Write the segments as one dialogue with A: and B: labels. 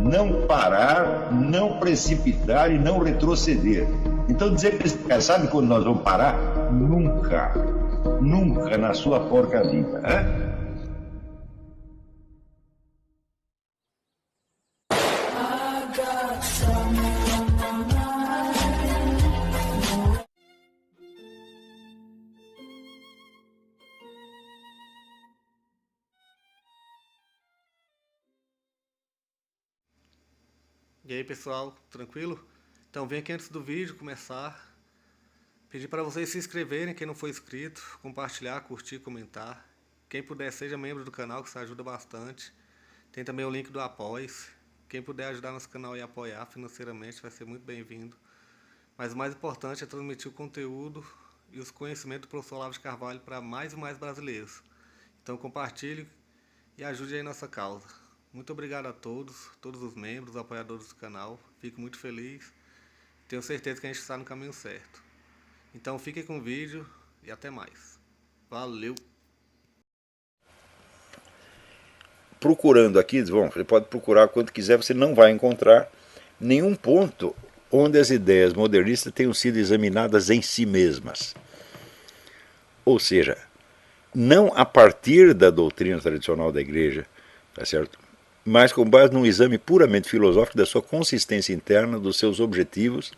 A: não parar, não precipitar e não retroceder. Então dizer para esse cara, sabe quando nós vamos parar? Nunca. Nunca na sua porca vida. Né?
B: E aí pessoal, tranquilo? Então vem aqui antes do vídeo começar, pedir para vocês se inscreverem, quem não for inscrito, compartilhar, curtir, comentar. Quem puder seja membro do canal, que isso ajuda bastante. Tem também o link do Apoia-se. Quem puder ajudar nosso canal e apoiar financeiramente vai ser muito bem-vindo. Mas o mais importante é transmitir o conteúdo e os conhecimentos do professor Olavo de Carvalho para mais e mais brasileiros. Então compartilhe e ajude aí nossa causa. Muito obrigado a todos os membros, apoiadores do canal. Fico muito feliz. Tenho certeza que a gente está no caminho certo. Então fiquem com o vídeo e até mais. Valeu!
C: Procurando aqui, bom, você pode procurar quanto quiser, você não vai encontrar nenhum ponto onde as ideias modernistas tenham sido examinadas em si mesmas. Ou seja, não a partir da doutrina tradicional da igreja, tá certo? Mas com base num exame puramente filosófico da sua consistência interna, dos seus objetivos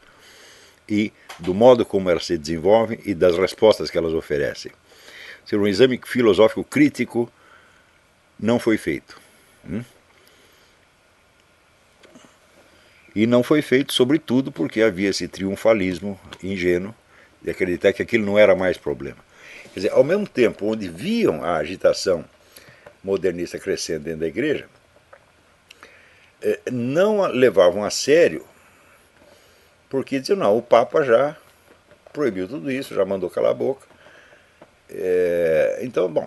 C: e do modo como elas se desenvolvem e das respostas que elas oferecem. Ou seja, um exame filosófico crítico não foi feito. E não foi feito, sobretudo, porque havia esse triunfalismo ingênuo de acreditar que aquilo não era mais problema. Quer dizer, ao mesmo tempo onde viam a agitação modernista crescendo dentro da igreja, não a levavam a sério, porque diziam, não, o Papa já proibiu tudo isso, já mandou calar a boca. Então, bom,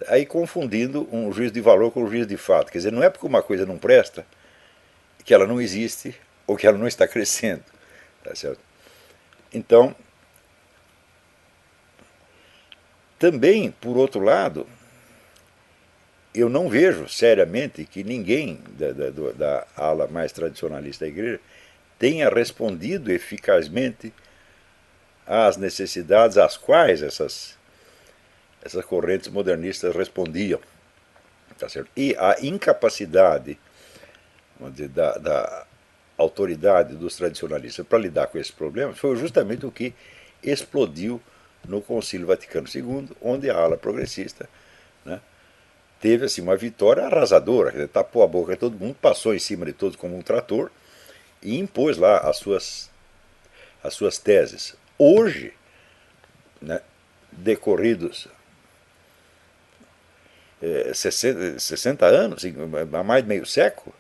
C: aí confundindo um juízo de valor com um juízo de fato. Quer dizer, não é porque uma coisa não presta que ela não existe ou que ela não está crescendo. Tá certo? Então, também, por outro lado, eu não vejo seriamente que ninguém da ala mais tradicionalista da igreja tenha respondido eficazmente às necessidades às quais essas correntes modernistas respondiam. Tá certo? E a incapacidade, vamos dizer, da autoridade dos tradicionalistas para lidar com esses problemas foi justamente o que explodiu no Concílio Vaticano II, onde a ala progressista, né, teve assim, uma vitória arrasadora, quer dizer, tapou a boca de todo mundo, passou em cima de todos como um trator e impôs lá as suas teses. Hoje, né, decorridos 60 anos, há mais de meio século,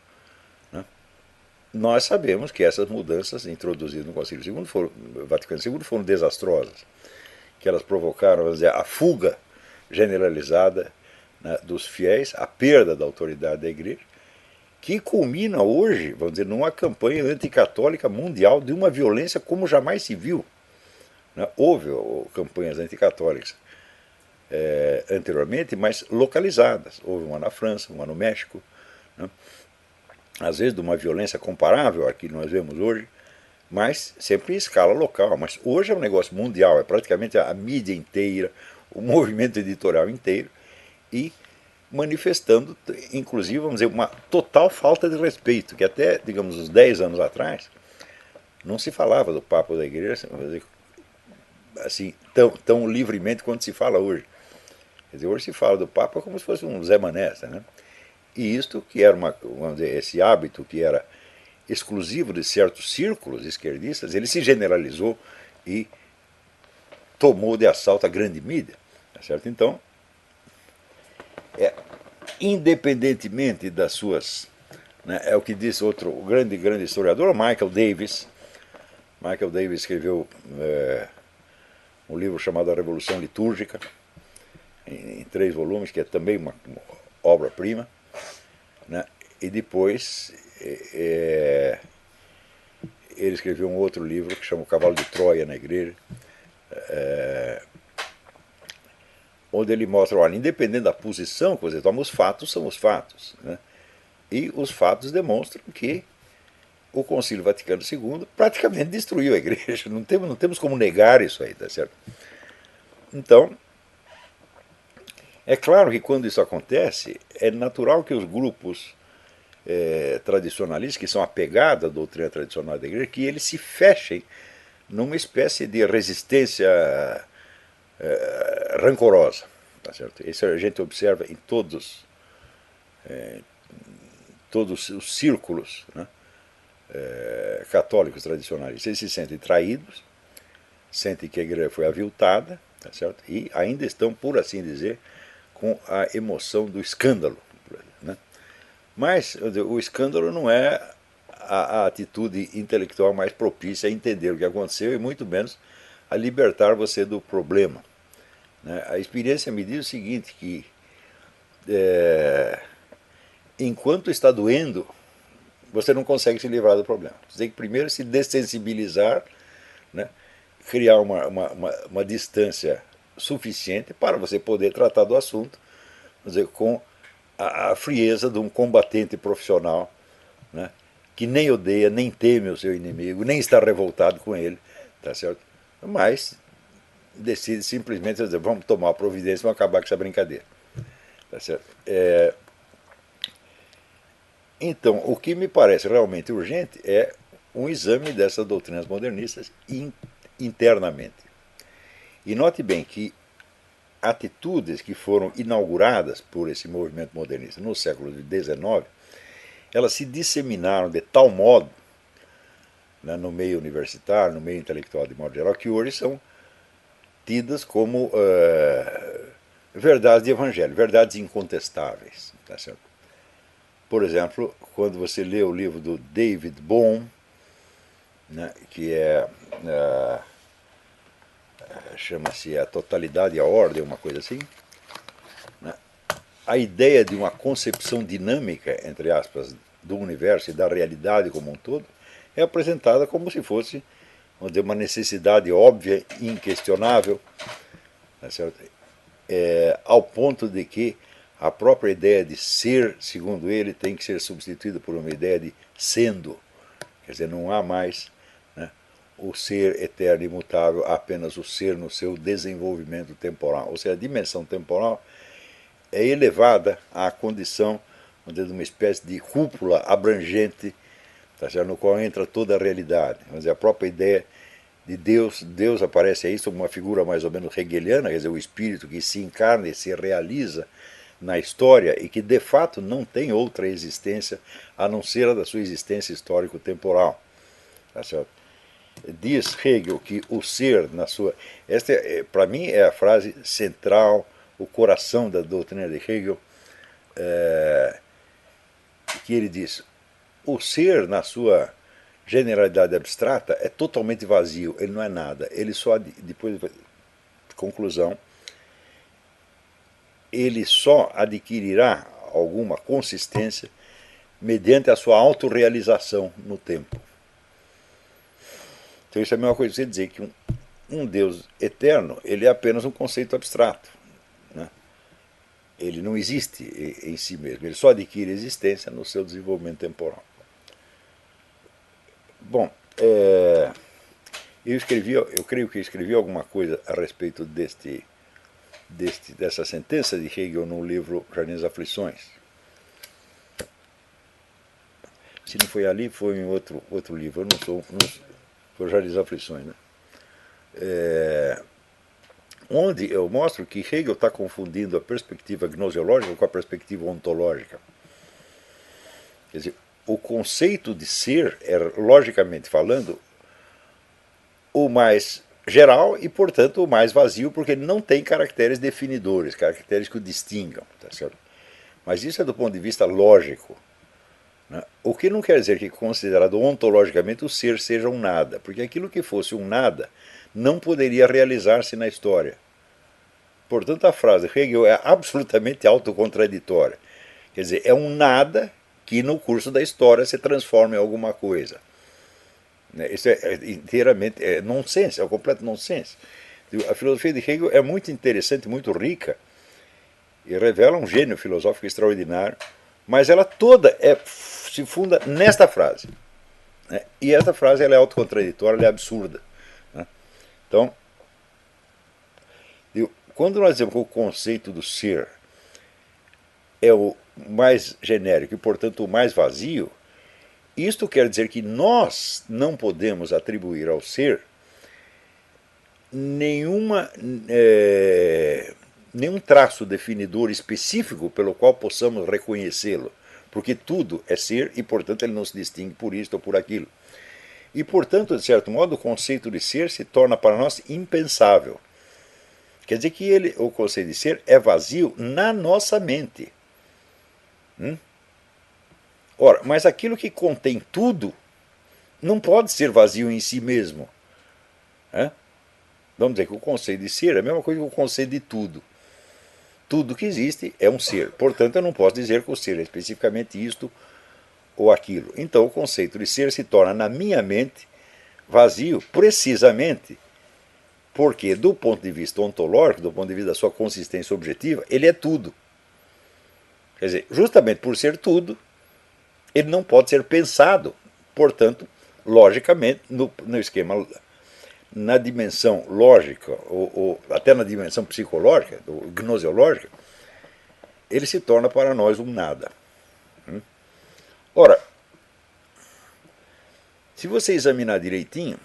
C: né, nós sabemos que essas mudanças introduzidas no Concílio Vaticano II foram desastrosas, que elas provocaram, vamos dizer, a fuga generalizada, né, dos fiéis, a perda da autoridade da igreja, que culmina hoje, vamos dizer, numa campanha anticatólica mundial de uma violência como jamais se viu. Né? Houve campanhas anticatólicas anteriormente, mas localizadas. Houve uma na França, uma no México, né? Às vezes de uma violência comparável à que nós vemos hoje, mas sempre em escala local. Mas hoje é um negócio mundial, é praticamente a mídia inteira, o movimento editorial inteiro, e manifestando, inclusive, vamos dizer, uma total falta de respeito, que até, digamos, uns 10 anos atrás, não se falava do Papa da Igreja assim, tão livremente quanto se fala hoje. Quer dizer, hoje se fala do Papa como se fosse um Zé Mané, né? E isto que era vamos dizer, esse hábito que era exclusivo de certos círculos esquerdistas, ele se generalizou e tomou de assalto a grande mídia, tá certo? Então, independentemente das suas, né, é o que diz outro grande historiador, Michael Davis. Michael Davis escreveu um livro chamado A Revolução Litúrgica, em 3 volumes, que é também uma obra-prima, né? E depois ele escreveu um outro livro que chama O Cavalo de Troia na Igreja, onde ele mostra, olha, independente da posição que você toma, os fatos são os fatos, né? E os fatos demonstram que o Concílio Vaticano II praticamente destruiu a igreja. Não temos como negar isso aí, tá certo? Então, é claro que quando isso acontece, é natural que os grupos tradicionalistas, que são apegados à doutrina tradicional da igreja, que eles se fechem numa espécie de resistência rancorosa. Tá certo? Isso a gente observa em todos os círculos, né, católicos tradicionais. Eles se sentem traídos, sentem que a igreja foi aviltada, tá certo? E ainda estão, por assim dizer, com a emoção do escândalo. Né? Mas o escândalo não é a atitude intelectual mais propícia a entender o que aconteceu e muito menos a libertar você do problema. Né? A experiência me diz o seguinte, que enquanto está doendo, você não consegue se livrar do problema. Você tem que primeiro se dessensibilizar, né? Criar uma distância suficiente para você poder tratar do assunto, quer dizer, com a frieza de um combatente profissional, né? Que nem odeia, nem teme o seu inimigo, nem está revoltado com ele, tá certo? Mas decide simplesmente dizer, vamos tomar providência, vamos acabar com essa brincadeira. Tá certo? Então, o que me parece realmente urgente é um exame dessas doutrinas modernistas internamente. E note bem que atitudes que foram inauguradas por esse movimento modernista no século XIX, elas se disseminaram de tal modo, né, no meio universitário, no meio intelectual de modo geral, que hoje são tidas como verdades de evangelho, verdades incontestáveis. Tá certo? Por exemplo, quando você lê o livro do David Bohm, né, que chama-se A Totalidade e a Ordem, uma coisa assim, né, a ideia de uma concepção dinâmica, entre aspas, do universo e da realidade como um todo, é apresentada como se fosse uma necessidade óbvia e inquestionável, tá certo? Ao ponto de que a própria ideia de ser, segundo ele, tem que ser substituída por uma ideia de sendo. Quer dizer, não há mais, né, o ser eterno e imutável, há apenas o ser no seu desenvolvimento temporal. Ou seja, a dimensão temporal é elevada à condição de uma espécie de cúpula abrangente, tá certo? No qual entra toda a realidade. Quer dizer, a própria ideia de Deus, Deus aparece aí como uma figura mais ou menos hegeliana, quer dizer, o espírito que se encarna e se realiza na história e que de fato não tem outra existência a não ser a da sua existência histórico-temporal. Tá certo? Diz Hegel que o ser na sua... Esta, para mim, é a frase central, o coração da doutrina de Hegel, que ele diz: o ser na sua generalidade abstrata é totalmente vazio, ele não é nada, ele só, depois, conclusão, ele só adquirirá alguma consistência mediante a sua autorrealização no tempo. Então isso é a mesma coisa que você dizer que um Deus eterno, ele é apenas um conceito abstrato. Né? Ele não existe em si mesmo, ele só adquire existência no seu desenvolvimento temporal. Bom, eu creio que escrevi alguma coisa a respeito dessa sentença de Hegel no livro Jardim das Aflições. Se não foi ali, foi em outro livro. Eu não sou foi o Jardim das Aflições, né? Onde eu mostro que Hegel está confundindo a perspectiva gnoseológica com a perspectiva ontológica. Quer dizer, o conceito de ser é, logicamente falando, o mais geral e, portanto, o mais vazio, porque ele não tem caracteres definidores, caracteres que o distingam. Tá certo? Mas isso é do ponto de vista lógico. Né? O que não quer dizer que, considerado ontologicamente, o ser seja um nada, porque aquilo que fosse um nada não poderia realizar-se na história. Portanto, a frase de Hegel é absolutamente autocontraditória. Quer dizer, é um nada que no curso da história se transforma em alguma coisa. Isso é inteiramente nonsense, é um completo nonsense. A filosofia de Hegel é muito interessante, muito rica, e revela um gênio filosófico extraordinário, mas ela toda se funda nesta frase. Né? E essa frase ela é autocontraditória, ela é absurda. Né? Então, quando nós dizemos que o conceito do ser é o mais genérico e, portanto, o mais vazio, isto quer dizer que nós não podemos atribuir ao ser nenhum traço definidor específico pelo qual possamos reconhecê-lo, porque tudo é ser e, portanto, ele não se distingue por isto ou por aquilo. E, portanto, de certo modo, o conceito de ser se torna para nós impensável. Quer dizer que o conceito de ser é vazio na nossa mente. Ora, mas aquilo que contém tudo não pode ser vazio em si mesmo. Vamos dizer que o conceito de ser é a mesma coisa que o conceito de tudo. Tudo que existe é um ser. Portanto, eu não posso dizer que o ser é especificamente isto ou aquilo. Então, o conceito de ser se torna, na minha mente, vazio precisamente porque, do ponto de vista ontológico, do ponto de vista da sua consistência objetiva, ele é tudo. Quer dizer, justamente por ser tudo, ele não pode ser pensado. Portanto, logicamente, no esquema, na dimensão lógica, ou até na dimensão psicológica, ou gnoseológica, ele se torna para nós um nada. Ora, se você examinar direitinho,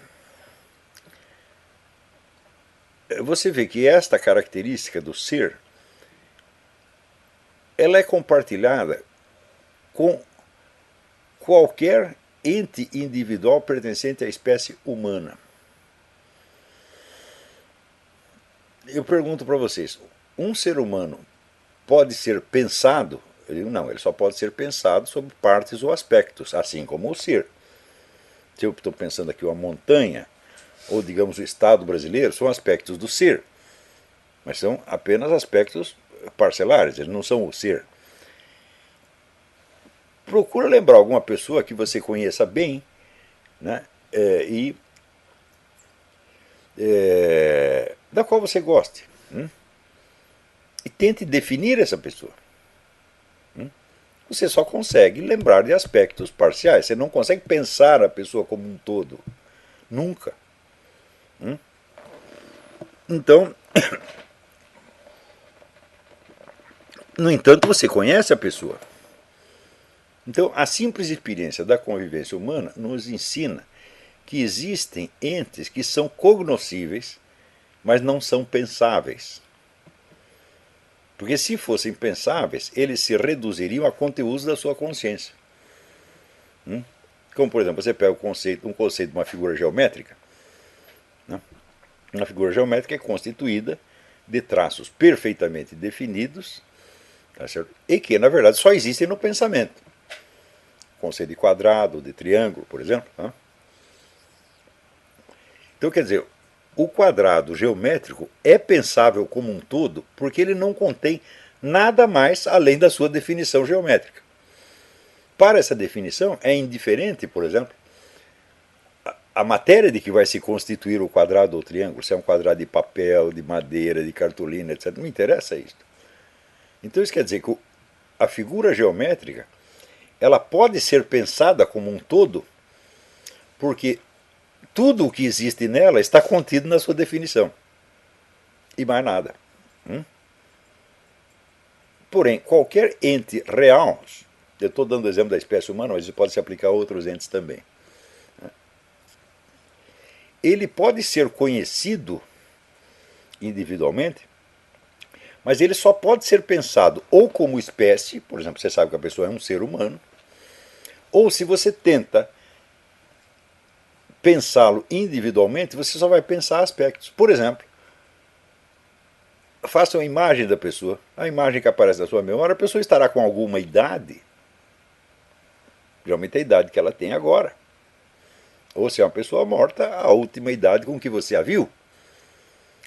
C: você vê que esta característica do ser, ela é compartilhada com qualquer ente individual pertencente à espécie humana. Eu pergunto para vocês, um ser humano pode ser pensado? Eu digo, não, ele só pode ser pensado sobre partes ou aspectos, assim como o ser. Se eu estou pensando aqui uma montanha, ou digamos o Estado brasileiro, são aspectos do ser, mas são apenas aspectos parcelares, eles não são o ser. Procura lembrar alguma pessoa que você conheça bem, né, da qual você goste, e tente definir essa pessoa. Você só consegue lembrar de aspectos parciais, você não consegue pensar a pessoa como um todo, nunca. Então, no entanto, você conhece a pessoa. Então, a simples experiência da convivência humana nos ensina que existem entes que são cognoscíveis, mas não são pensáveis. Porque se fossem pensáveis, eles se reduziriam a conteúdos da sua consciência. Como, por exemplo, você pega um conceito de uma figura geométrica. Uma figura geométrica é constituída de traços perfeitamente definidos, tá certo? E que, na verdade, só existem no pensamento. O conceito de quadrado, de triângulo, por exemplo. Então, quer dizer, o quadrado geométrico é pensável como um todo porque ele não contém nada mais além da sua definição geométrica. Para essa definição, é indiferente, por exemplo, a matéria de que vai se constituir o quadrado ou o triângulo, se é um quadrado de papel, de madeira, de cartolina, etc. Não interessa isso. Então isso quer dizer que a figura geométrica ela pode ser pensada como um todo, porque tudo o que existe nela está contido na sua definição. E mais nada. Porém, qualquer ente real, eu estou dando o exemplo da espécie humana, mas isso pode se aplicar a outros entes também. Ele pode ser conhecido individualmente, mas ele só pode ser pensado ou como espécie, por exemplo, você sabe que a pessoa é um ser humano, ou se você tenta pensá-lo individualmente, você só vai pensar aspectos. Por exemplo, faça uma imagem da pessoa, a imagem que aparece na sua memória, a pessoa estará com alguma idade, geralmente a idade que ela tem agora. Ou se é uma pessoa morta, a última idade com que você a viu.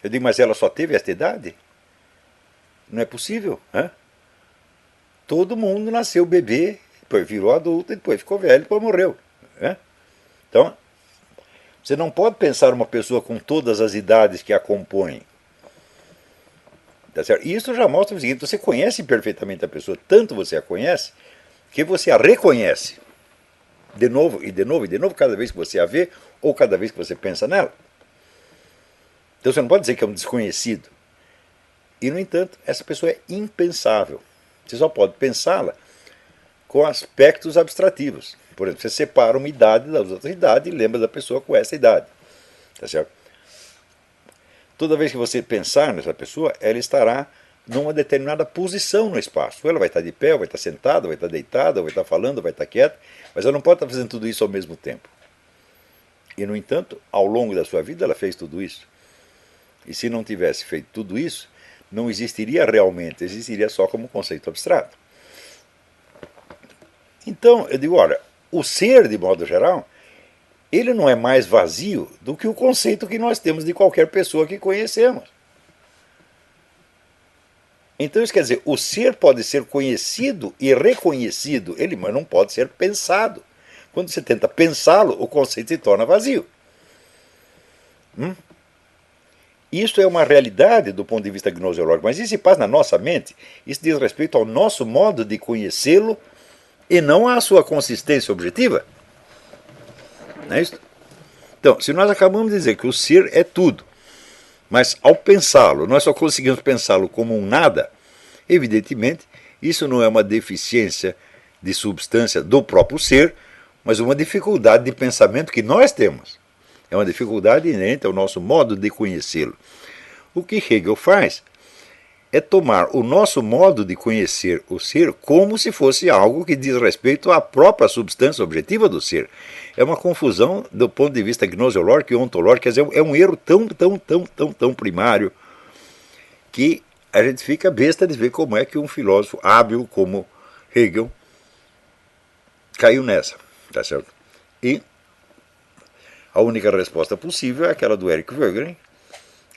C: Eu digo, mas ela só teve esta idade? Não é possível. Todo mundo nasceu bebê, depois virou adulto, depois ficou velho, depois morreu. Então, você não pode pensar uma pessoa com todas as idades que a compõem. Tá certo? E isso já mostra o seguinte, você conhece perfeitamente a pessoa, tanto você a conhece, que você a reconhece de novo e de novo e de novo, cada vez que você a vê ou cada vez que você pensa nela. Então você não pode dizer que é um desconhecido. E, no entanto, essa pessoa é impensável. Você só pode pensá-la com aspectos abstrativos. Por exemplo, você separa uma idade das outras idades e lembra da pessoa com essa idade. Tá certo? Toda vez que você pensar nessa pessoa, ela estará numa determinada posição no espaço. Ou ela vai estar de pé, ou vai estar sentada, ou vai estar deitada, ou vai estar falando, ou vai estar quieta, mas ela não pode estar fazendo tudo isso ao mesmo tempo. E, no entanto, ao longo da sua vida, ela fez tudo isso. E se não tivesse feito tudo isso, não existiria realmente, existiria só como conceito abstrato. Então, eu digo, olha, o ser, de modo geral, ele não é mais vazio do que o conceito que nós temos de qualquer pessoa que conhecemos. Então isso quer dizer, o ser pode ser conhecido e reconhecido, mas não pode ser pensado. Quando você tenta pensá-lo, o conceito se torna vazio. Isso é uma realidade do ponto de vista gnoseológico, mas isso se passa na nossa mente, isso diz respeito ao nosso modo de conhecê-lo e não à sua consistência objetiva. Não é isso? Então, se nós acabamos de dizer que o ser é tudo, mas ao pensá-lo, nós só conseguimos pensá-lo como um nada, evidentemente, isso não é uma deficiência de substância do próprio ser, mas uma dificuldade de pensamento que nós temos. É uma dificuldade inerente ao nosso modo de conhecê-lo. O que Hegel faz é tomar o nosso modo de conhecer o ser como se fosse algo que diz respeito à própria substância objetiva do ser. É uma confusão do ponto de vista gnoseológico e ontológico, quer dizer, é um erro tão primário que a gente fica besta de ver como é que um filósofo hábil como Hegel caiu nessa, tá certo? E a única resposta possível é aquela do Eric Voegelin,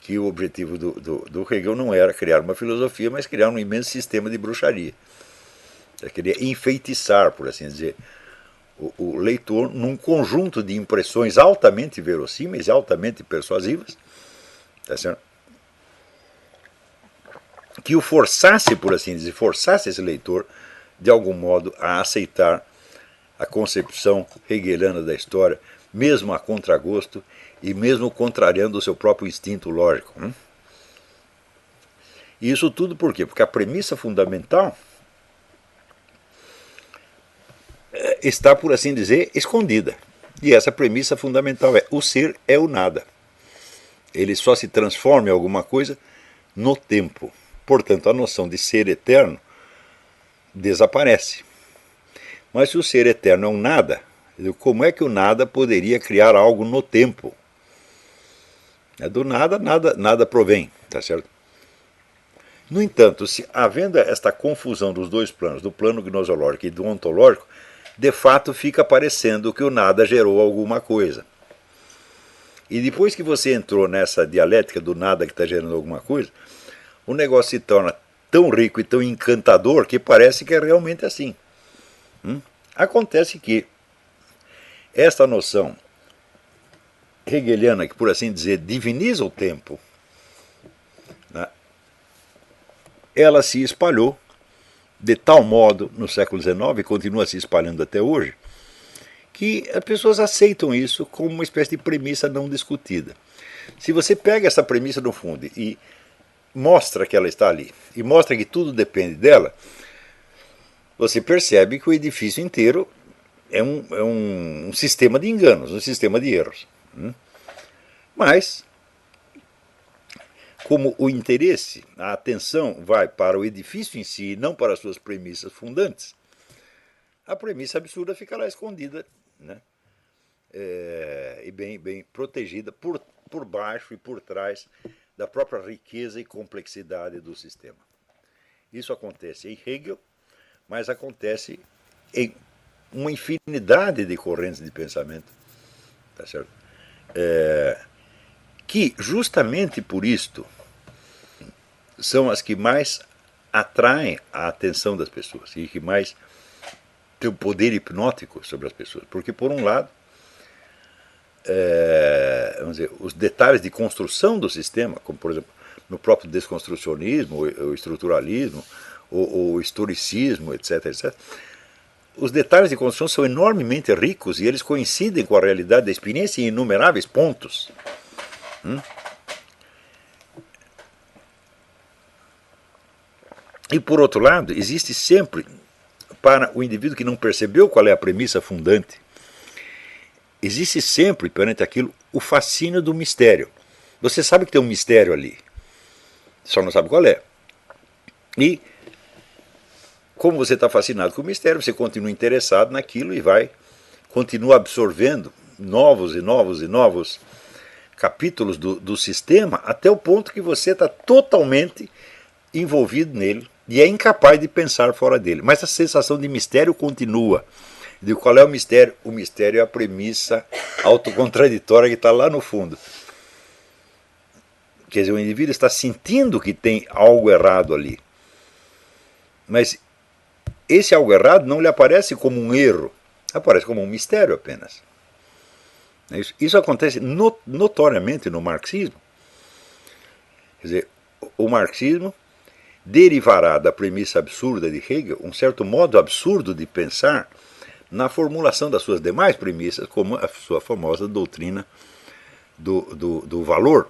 C: que o objetivo do Hegel não era criar uma filosofia, mas criar um imenso sistema de bruxaria. Ele queria enfeitiçar, por assim dizer, o leitor num conjunto de impressões altamente verossímeis e altamente persuasivas, tá certo? Que o forçasse, por assim dizer, forçasse esse leitor, de algum modo, a aceitar a concepção hegeliana da história, mesmo a contragosto e mesmo contrariando o seu próprio instinto lógico. E isso tudo por quê? Porque a premissa fundamental está, por assim dizer, escondida. E essa premissa fundamental é: o ser é o nada. Ele só se transforma em alguma coisa no tempo. Portanto, a noção de ser eterno desaparece. Mas se o ser eterno é um nada, como é que o nada poderia criar algo no tempo? Do nada, nada provém, tá certo? No entanto, se havendo esta confusão dos dois planos, do plano gnoseológico e do ontológico, de fato fica parecendo que o nada gerou alguma coisa. E depois que você entrou nessa dialética do nada que está gerando alguma coisa, o negócio se torna tão rico e tão encantador que parece que é realmente assim. Acontece que esta noção hegeliana, que por assim dizer diviniza o tempo, né, ela se espalhou de tal modo no século XIX e continua se espalhando até hoje, que as pessoas aceitam isso como uma espécie de premissa não discutida. Se você pega essa premissa no fundo e mostra que ela está ali, e mostra que tudo depende dela, você percebe que o edifício inteiro é um sistema de enganos, um sistema de erros. Mas, como o interesse, a atenção vai para o edifício em si e não para as suas premissas fundantes, a premissa absurda fica lá escondida, né? E bem protegida por baixo e por trás da própria riqueza e complexidade do sistema. Isso acontece em Hegel, mas acontece em uma infinidade de correntes de pensamento, tá certo? Que justamente por isto são as que mais atraem a atenção das pessoas e que mais têm o poder hipnótico sobre as pessoas. Porque, por um lado, vamos dizer, os detalhes de construção do sistema, como por exemplo no próprio desconstrucionismo, o estruturalismo, o historicismo, etc., os detalhes de construção são enormemente ricos e eles coincidem com a realidade da experiência em inumeráveis pontos. E por outro lado, existe sempre, para o indivíduo que não percebeu qual é a premissa fundante, existe sempre perante aquilo o fascínio do mistério. Você sabe que tem um mistério ali, só não sabe qual é. E como você está fascinado com o mistério, você continua interessado naquilo e continua absorvendo novos e novos e novos capítulos do sistema, até o ponto que você está totalmente envolvido nele e é incapaz de pensar fora dele. Mas a sensação de mistério continua. De qual é o mistério? O mistério é a premissa autocontraditória que está lá no fundo. Quer dizer, o indivíduo está sentindo que tem algo errado ali. Mas esse algo errado não lhe aparece como um erro, aparece como um mistério apenas. Isso acontece notoriamente no marxismo. Quer dizer, o marxismo derivará da premissa absurda de Hegel um certo modo absurdo de pensar na formulação das suas demais premissas, como a sua famosa doutrina do valor.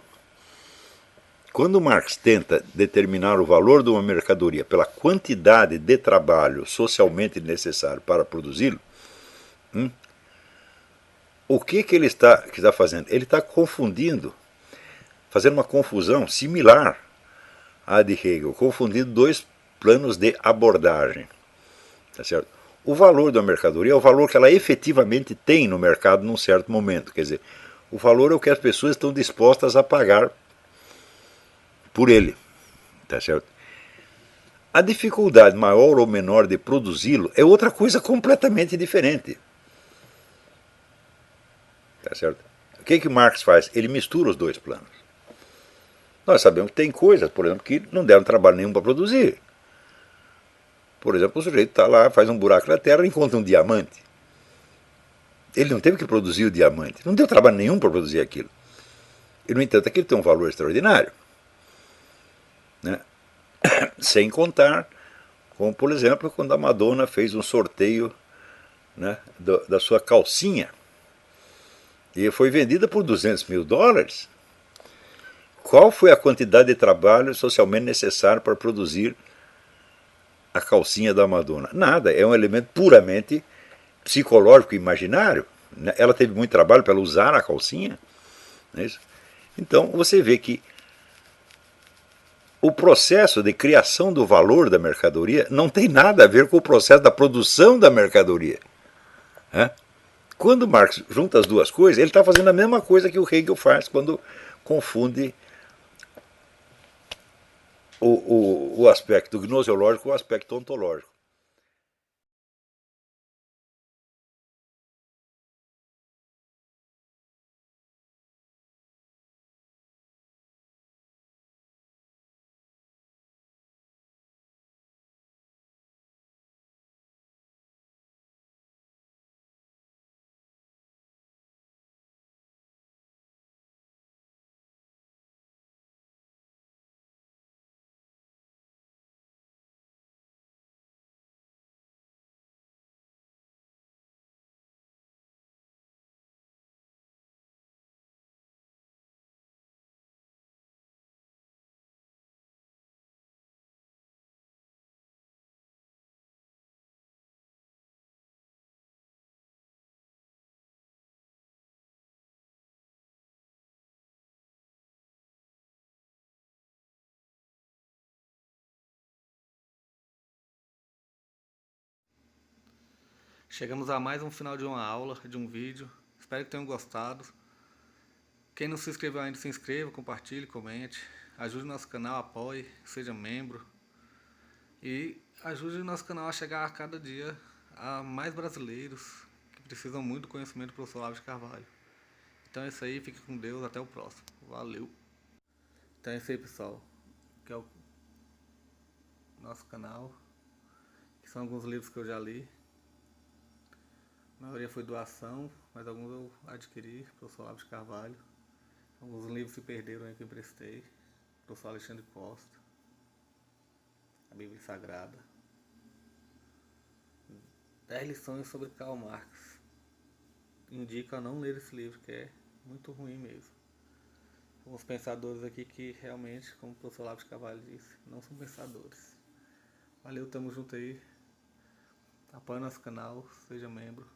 C: Quando Marx tenta determinar o valor de uma mercadoria pela quantidade de trabalho socialmente necessário para produzi-lo, o que ele está fazendo? Ele está confundindo, fazendo uma confusão similar à de Hegel, confundindo dois planos de abordagem. Tá certo? O valor da mercadoria é o valor que ela efetivamente tem no mercado num certo momento. Quer dizer, o valor é o que as pessoas estão dispostas a pagar por ele. Tá certo? A dificuldade maior ou menor de produzi-lo é outra coisa completamente diferente. Tá certo? O que Marx faz? Ele mistura os dois planos. Nós sabemos que tem coisas, por exemplo, que não deram trabalho nenhum para produzir. Por exemplo, o sujeito está lá, faz um buraco na terra e encontra um diamante. Ele não teve que produzir o diamante. Não deu trabalho nenhum para produzir aquilo. E, no entanto, aquilo tem um valor extraordinário. Né? Sem contar, como, por exemplo, quando a Madonna fez um sorteio, né, da sua calcinha. E foi vendida por $200 mil. Qual foi a quantidade de trabalho socialmente necessário para produzir a calcinha da Madonna? Nada, é um elemento puramente psicológico e imaginário. Ela teve muito trabalho para usar a calcinha. Não é isso? Então você vê que o processo de criação do valor da mercadoria não tem nada a ver com o processo da produção da mercadoria. Quando Marx junta as duas coisas, ele está fazendo a mesma coisa que o Hegel faz quando confunde o aspecto gnoseológico com o aspecto ontológico.
B: Chegamos a mais um final de uma aula, de um vídeo. Espero que tenham gostado. Quem não se inscreveu ainda, se inscreva, compartilhe, comente. Ajude o nosso canal, apoie, seja membro. E ajude o nosso canal a chegar a cada dia a mais brasileiros que precisam muito do conhecimento do professor Olavo de Carvalho. Então é isso aí, fique com Deus, até o próximo. Valeu! Então é isso aí, pessoal. Que é o nosso canal. Que são alguns livros que eu já li. A maioria foi doação, mas alguns eu adquiri, professor Olavo de Carvalho. Alguns livros se perderam aí que eu emprestei. Professor Alexandre Costa. A Bíblia Sagrada. 10 lições sobre Karl Marx. Indico a não ler esse livro, que é muito ruim mesmo. Alguns pensadores aqui que realmente, como o professor Olavo de Carvalho disse, não são pensadores. Valeu, tamo junto aí. Apoie nosso canal, seja membro.